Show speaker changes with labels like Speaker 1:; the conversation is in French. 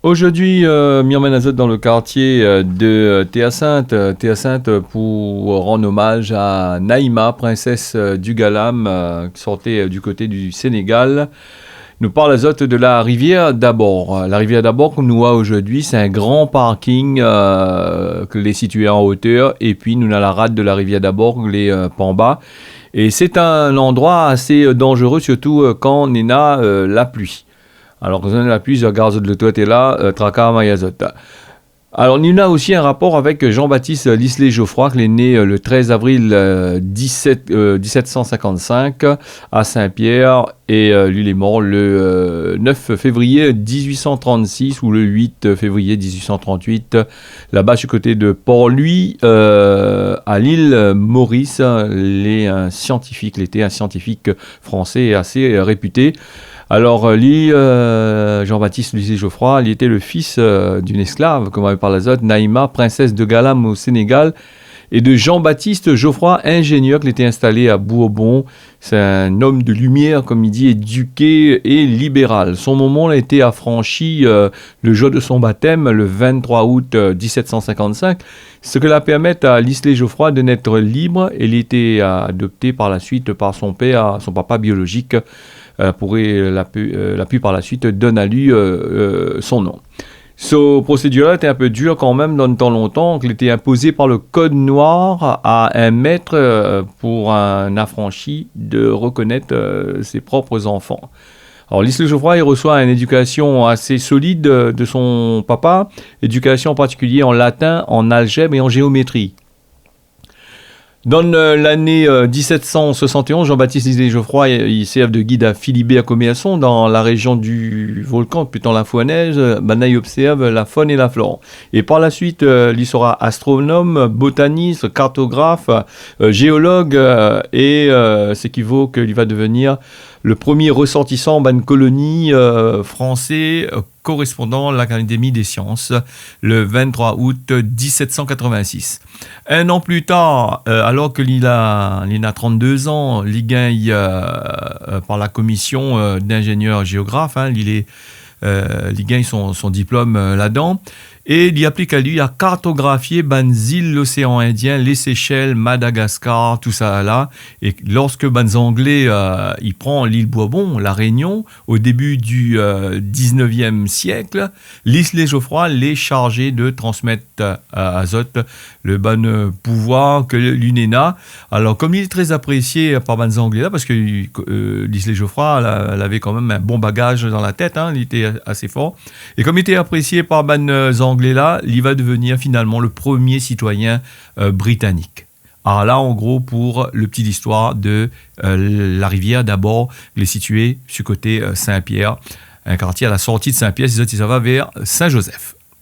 Speaker 1: Aujourd'hui, m'y emmène à Zot dans le quartier de Théa-Sainte. Théa-Sainte pour rendre hommage à Naïma, princesse du Galam, qui sortait du côté du Sénégal. Nous parle à Zot de la rivière d'Abord. La rivière d'Abord, comme nous voit aujourd'hui, c'est un grand parking que les situé en hauteur. Et puis, nous avons la rade de la rivière d'Abord, les en bas. Et c'est un endroit assez dangereux, surtout quand on est la pluie. Alors, quand on a la pluie, je regarde de l'autre côté là, Traka Mayazot. Alors, il y a aussi un rapport avec Jean-Baptiste Lislet-Geoffroy, qui est né le 13 avril 1755 à Saint-Pierre, et lui, il est mort le 9 février 1836 ou le 8 février 1838, là-bas, du côté de Port-Louis, à l'île Maurice. Il est un scientifique, il était un scientifique français assez réputé. Alors, lui, Jean-Baptiste Lislet-Geoffroy, il était le fils d'une esclave, comme on avait parlé à Zot, Naïma, princesse de Galam au Sénégal, et de Jean-Baptiste Geoffroy, ingénieur, qui était installé à Bourbon. C'est un homme de lumière, comme il dit, éduqué et libéral. Son moment a été affranchi le jour de son baptême, le 23 août 1755, ce que la permet à Lislet-Geoffroy de naître libre. Il était adopté par la suite par son père, son papa biologique, l'a pu par la suite donner à lui son nom. Ce procédure-là était un peu dur quand même dans le temps longtemps, qu'il était imposé par le code noir à un maître pour un affranchi de reconnaître ses propres enfants. Alors, Lislet-Geoffroy, il reçoit une éducation assez solide de son papa, éducation en particulier en latin, en algèbre et en géométrie. Dans l'année 1771, Jean-Baptiste Lislet-Geoffroy il sert de guide à Philibert Commerson dans la région du volcan, putain la Fouanaise. Il observe la faune et la flore. Et par la suite, il sera astronome, botaniste, cartographe, géologue, et ce qui vaut qu'il va devenir le premier ressortissant d'une colonie français correspondant à l'Académie des sciences le 23 août 1786. Un an plus tard, alors qu'il a 32 ans, il gagne par la commission d'ingénieur géographe, il gagne son diplôme là-dedans. Et il y applique à lui à cartographier îles, l'océan Indien, les Seychelles, Madagascar, tout ça là. Et lorsque Anglais, il prend l'île Bourbon, la Réunion, au début du 19e siècle, Lislet-Geoffroy l'est chargé de transmettre à Zot le bon pouvoir que l'UNENA. Alors, comme il est très apprécié par Anglais là, parce que Lislet-Geoffroy avait quand même un bon bagage dans la tête, il était assez fort. Et comme il était apprécié par Anglais là, il va devenir finalement le premier citoyen britannique. Alors là, en gros, pour le petit histoire de la rivière d'Abord, il est situé sur côté Saint-Pierre, un quartier à la sortie de Saint-Pierre, ça va vers Saint-Joseph.